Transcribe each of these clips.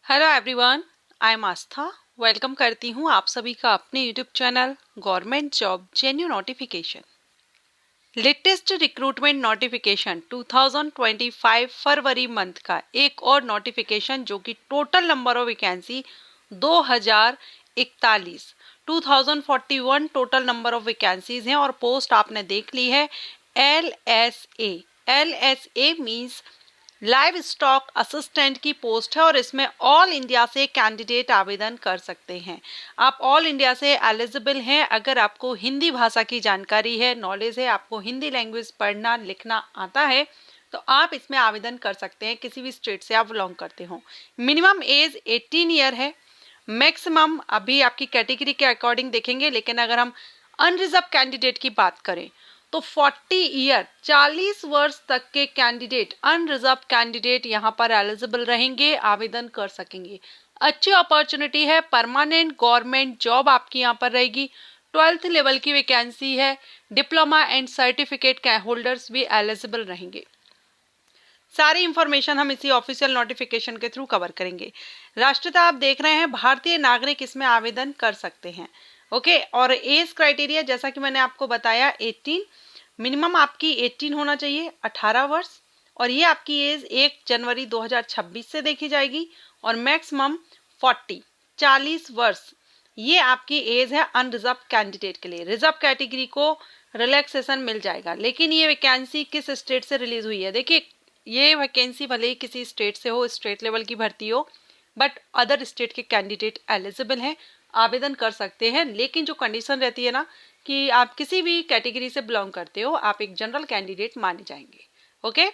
Hello everyone, I am Aastha. Welcome करती हूँ आप सभी का अपने YouTube channel government job जेन्यू notification. Latest recruitment notification 2025 फरवरी मंथ का एक और नोटिफिकेशन जो कि total number of vacancy 2041 2041 total number of vacancies हैं और पोस्ट आपने देख ली है LSA। LSA means live stock assistant की पोस्ट है और इसमें ऑल इंडिया से कैंडिडेट आवेदन कर सकते हैं। आप ऑल इंडिया से एलिजिबल हैं अगर आपको हिंदी भाषा की जानकारी है, नॉलेज है, आपको हिंदी लैंग्वेज पढ़ना लिखना आता है तो आप इसमें आवेदन कर सकते हैं। किसी भी स्टेट से आप बिलोंग करते हो। मिनिमम एज 18 ईयर है। मैक्सिमम अभी आपकी कैटेगरी के अकॉर्डिंग देखेंगे, लेकिन अगर हम अनरिजर्व कैंडिडेट की बात करें तो 40 ईयर 40 वर्ष तक के कैंडिडेट अनरिजर्व कैंडिडेट यहाँ पर एलिजिबल रहेंगे, आवेदन कर सकेंगे। अच्छी अपॉर्चुनिटी है, परमानेंट गवर्नमेंट जॉब आपकी यहाँ पर रहेगी। 12th लेवल की वैकेंसी है। डिप्लोमा एंड सर्टिफिकेट होल्डर्स भी एलिजिबल रहेंगे। सारी इंफॉर्मेशन हम इसी ऑफिशियल नोटिफिकेशन के थ्रू कवर करेंगे। राष्ट्रीयता आप देख रहे हैं, भारतीय नागरिक इसमें आवेदन कर सकते हैं। ओके, और एज क्राइटेरिया जैसा कि मैंने आपको बताया 18, मिनिमम आपकी 18 होना चाहिए, 18 वर्ष, और ये आपकी एज 1 जनवरी 2026 से देखी जाएगी। और मैक्सिमम 40 वर्ष ये आपकी एज है अनरिजर्व कैंडिडेट के लिए। रिजर्व कैटेगरी को रिलैक्सेशन मिल जाएगा। लेकिन ये वैकेंसी किस स्टेट से रिलीज हुई है, देखिए ये वैकेंसी भले ही किसी स्टेट से हो, स्टेट लेवल की भर्ती हो, बट अदर स्टेट के कैंडिडेट एलिजिबल हैं, आवेदन कर सकते हैं। लेकिन जो कंडीशन रहती है ना कि आप किसी भी कैटेगरी से बिलोंग करते हो, आप एक जनरल कैंडिडेट माने जाएंगे। ओके,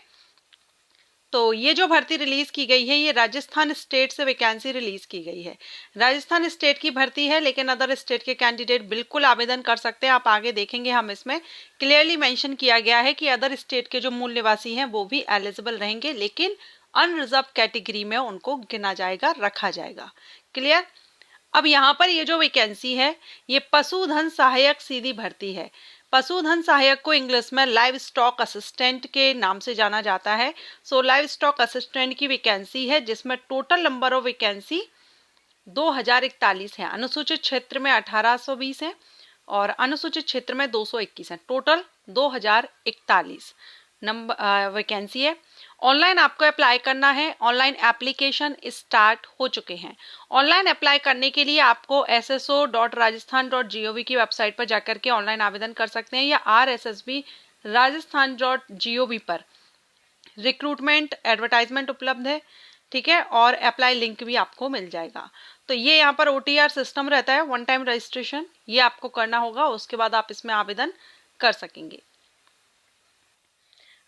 तो ये जो भर्ती रिलीज की गई है ये राजस्थान स्टेट से वैकेंसी रिलीज की गई है। राजस्थान स्टेट की भर्ती है, लेकिन अदर स्टेट के कैंडिडेट बिल्कुल आवेदन कर सकते हैं। आप आगे देखेंगे हम इसमें क्लियरली मेंशन किया गया है कि अदर स्टेट के जो मूल निवासी हैं वो भी एलिजिबल रहेंगे, लेकिन अनरिजर्व कैटेगरी में उनको गिना जाएगा, रखा जाएगा। क्लियर। अब यहाँ पर ये जो वैकेंसी है ये पशुधन सहायक सीधी भर्ती है। पशुधन सहायक को इंग्लिश में लाइव स्टॉक असिस्टेंट के नाम से जाना जाता है। सो लाइव स्टॉक असिस्टेंट की वैकेंसी है जिसमें टोटल नंबर ऑफ वैकेंसी 2041 है। अनुसूचित क्षेत्र में 1820 है और अनुसूचित क्षेत्र में 221 है। टोटल 2041 नंबर वैकेंसी है। ऑनलाइन आपको अप्लाई करना है। ऑनलाइन एप्लीकेशन स्टार्ट हो चुके हैं। ऑनलाइन अप्लाई करने के लिए आपको sso.rajasthan.gov की वेबसाइट पर जाकर के ऑनलाइन आवेदन कर सकते हैं, या rssb.rajasthan.gov पर रिक्रूटमेंट एडवर्टाइजमेंट उपलब्ध है। ठीक है, और अप्लाई लिंक भी आपको मिल जाएगा। तो ये यहाँ पर OTR सिस्टम रहता है, वन टाइम रजिस्ट्रेशन, ये आपको करना होगा, उसके बाद आप इसमें आवेदन कर सकेंगे।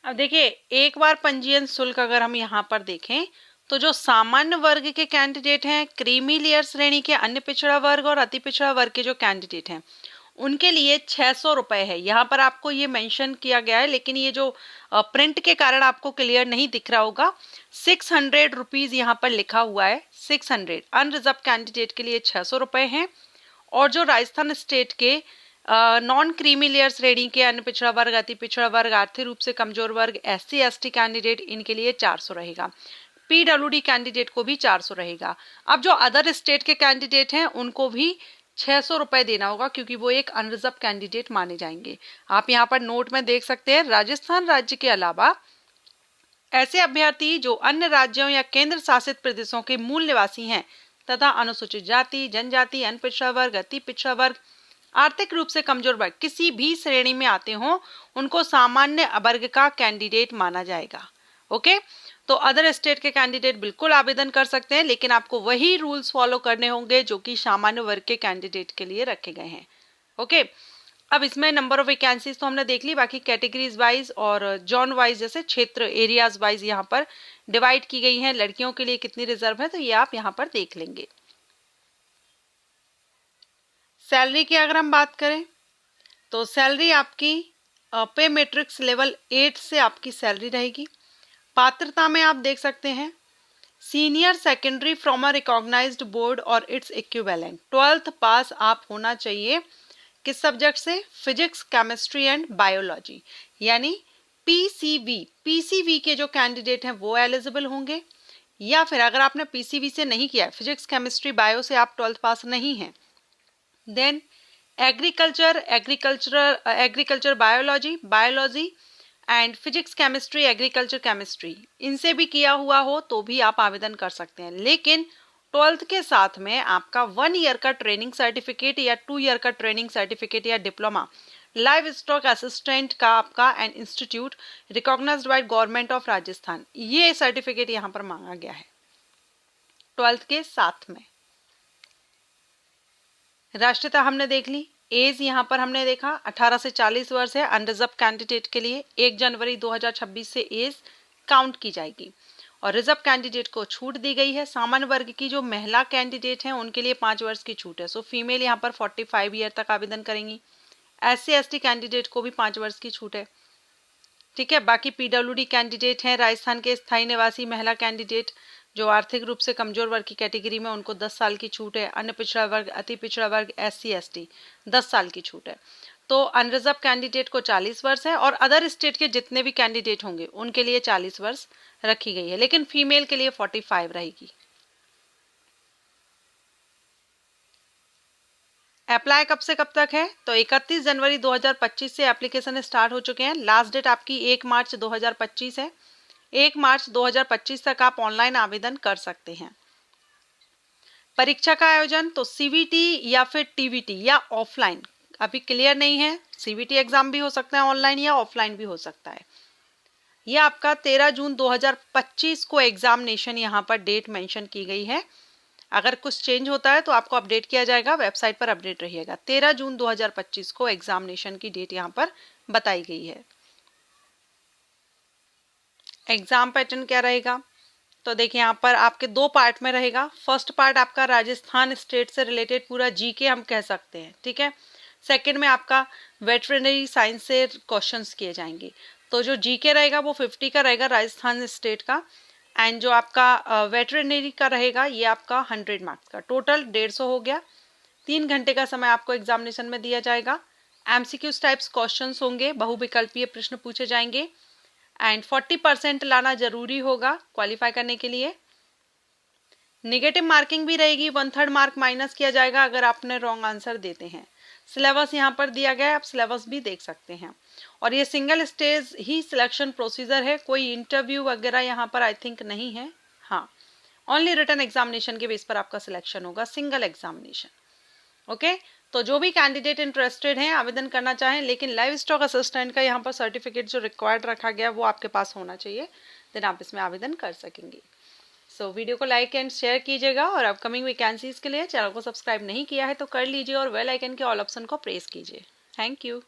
अब देखिए, एक बार पंजीयन शुल्क अगर हम यहाँ पर देखें तो जो सामान्य वर्ग के कैंडिडेट हैं, क्रीमी लेयर श्रेणी के, अन्य पिछड़ा वर्ग और अति पिछड़ा वर्ग के जो कैंडिडेट हैं उनके लिए 600 रुपए है। यहाँ पर आपको ये मेंशन किया गया है, लेकिन ये जो प्रिंट के कारण आपको क्लियर नहीं दिख रहा होगा। 600 रुपीज यहाँ पर लिखा हुआ है। 600 अनरिजर्व कैंडिडेट के लिए 600 रुपए हैं। और जो राजस्थान स्टेट के नॉन क्रीमी लेयर श्रेणी के, अन्य पिछड़ा वर्ग, अति पिछड़ा वर्ग, आर्थिक रूप से कमजोर वर्ग, SC ST कैंडिडेट, इनके लिए 400 रहेगा। PWD कैंडिडेट को भी 400 रहेगा। अब जो अदर स्टेट के कैंडिडेट हैं उनको भी 600 रुपए देना होगा, क्योंकि वो एक अनरिजर्व कैंडिडेट माने जाएंगे। आप यहाँ पर नोट में देख सकते हैं, राजस्थान राज्य के अलावा ऐसे अभ्यर्थी जो अन्य राज्यों या केंद्र शासित प्रदेशों के मूल निवासी हैं तथा अनुसूचित जाति, जनजाति, अन्य पिछड़ा वर्ग, अति पिछड़ा वर्ग, आर्थिक रूप से कमजोर वर्ग किसी भी श्रेणी में आते हों, उनको सामान्य वर्ग का कैंडिडेट माना जाएगा। ओके, तो अदर स्टेट के कैंडिडेट बिल्कुल आवेदन कर सकते हैं, लेकिन आपको वही रूल्स फॉलो करने होंगे जो कि सामान्य वर्ग के कैंडिडेट के लिए रखे गए हैं। ओके, अब इसमें नंबर ऑफ वैकेंसीज तो हमने देख ली, बाकी कैटेगरीज वाइज और जोन वाइज, जैसे क्षेत्र एरियाज वाइज यहाँ पर डिवाइड की गई है। लड़कियों के लिए कितनी रिजर्व है तो ये आप यहाँ पर देख लेंगे। सैलरी की अगर हम बात करें तो सैलरी आपकी पे मैट्रिक्स लेवल 8 से आपकी सैलरी रहेगी। पात्रता में आप देख सकते हैं senior secondary from a recognised board और इट्स इक्विवेलेंट। 12th पास आप होना चाहिए किस सब्जेक्ट से, फिजिक्स, केमिस्ट्री एंड बायोलॉजी, यानी PCV। PCV के जो कैंडिडेट हैं वो एलिजिबल होंगे। या फिर अगर आपने पीसीबी से नहीं किया, फिजिक्स केमिस्ट्री बायो से आप 12th पास नहीं हैं, then agriculture biology and physics chemistry, agriculture chemistry, इनसे भी किया हुआ हो तो भी आप आवेदन कर सकते हैं। लेकिन 12th के साथ में आपका 1 ईयर का ट्रेनिंग सर्टिफिकेट या 2 ईयर का ट्रेनिंग सर्टिफिकेट या डिप्लोमा लाइव स्टॉक असिस्टेंट का आपका and institute recognised by government of Rajasthan, ये सर्टिफिकेट यहाँ पर मांगा गया है 12th के साथ में। राष्ट्रीयता हमने देख ली। एज यहाँ पर हमने देखा 18 से 40 वर्ष है अनरिजर्व कैंडिडेट के लिए। 1 जनवरी 2026 से एज काउंट की जाएगी और रिजर्व कैंडिडेट को छूट दी गई है। सामान्य वर्ग की जो महिला कैंडिडेट हैं उनके लिए 5 वर्ष की छूट है। सो फीमेल यहाँ पर 45 ईयर तक आवेदन करेंगी। SC/ST कैंडिडेट को भी 5 वर्ष की छूट है। ठीक है, बाकी PWD कैंडिडेट हैं, राजस्थान के स्थायी निवासी महिला कैंडिडेट जो आर्थिक रूप से कमजोर वर्ग की कैटेगरी में, उनको 10 साल की छूट है। अन्य पिछड़ा वर्ग, अति पिछड़ा वर्ग, SC/ST 10 साल की छूट है। तो अनरिजर्व कैंडिडेट को 40 वर्ष है और अदर स्टेट के जितने भी कैंडिडेट होंगे उनके लिए 40 वर्ष रखी गई है, लेकिन फीमेल के लिए 45 रहेगी। अप्लाई कब से कब तक है? तो 31 जनवरी 2025 से एप्लीकेशन स्टार्ट हो चुके हैं। लास्ट डेट आपकी 1 मार्च 2025 है। 1 मार्च 2025 तक आप ऑनलाइन आवेदन कर सकते हैं। परीक्षा का आयोजन तो CVT या फिर TVT या ऑफलाइन अभी क्लियर नहीं है। CVT एग्जाम भी हो सकता है ऑनलाइन या ऑफलाइन भी हो सकता है। यह आपका 13 जून 2025 को एग्जामिनेशन यहाँ पर डेट मेंशन की गई है। अगर कुछ चेंज होता है तो आपको अपडेट किया जाएगा, वेबसाइट पर अपडेट रहिएगा। 13 जून 2025 को एग्जामिनेशन की डेट यहाँ पर बताई गई है। एग्जाम पैटर्न क्या रहेगा? तो देखिए यहाँ पर आपके 2 पार्ट में रहेगा। फर्स्ट पार्ट आपका राजस्थान स्टेट से रिलेटेड पूरा GK हम कह सकते हैं, ठीक है। सेकंड में आपका वेटरनरी साइंस से क्वेश्चंस किए जाएंगे। तो जो GK रहेगा वो 50 का रहेगा राजस्थान स्टेट का, एंड जो आपका वेटरनरी का रहेगा ये आपका 100 मार्क्स का। टोटल 150 हो गया। 3 घंटे का समय आपको एग्जामिनेशन में दिया जाएगा। MCQs टाइप्स क्वेश्चंस होंगे, बहुविकल्पीय प्रश्न पूछे जाएंगे एंड 40% लाना जरूरी होगा क्वालिफाई करने के लिए। नेगेटिव मार्किंग भी रहेगी, 1/3 मार्क माइनस किया जाएगा अगर आपने रॉन्ग आंसर देते हैं। सिलेबस यहाँ पर दिया गया है, आप सिलेबस भी देख सकते हैं। और ये सिंगल स्टेज ही सिलेक्शन प्रोसीजर है, कोई इंटरव्यू वगैरह यहाँ पर आई थिंक नहीं है। हाँ, ओनली रिटन एग्जामिनेशन के बेस पर आपका सिलेक्शन होगा, सिंगल एग्जामिनेशन। ओके, तो जो भी कैंडिडेट इंटरेस्टेड हैं आवेदन करना चाहें, लेकिन लाइव स्टॉक असिस्टेंट का यहाँ पर सर्टिफिकेट जो रिक्वायर्ड रखा गया वो आपके पास होना चाहिए, देन आप इसमें आवेदन कर सकेंगे। सो वीडियो को लाइक एंड शेयर कीजिएगा और अपकमिंग वैकेंसीज के लिए चैनल को सब्सक्राइब नहीं किया है तो कर लीजिए और बेल आइकन के ऑल ऑप्शन को प्रेस कीजिए। Thank you.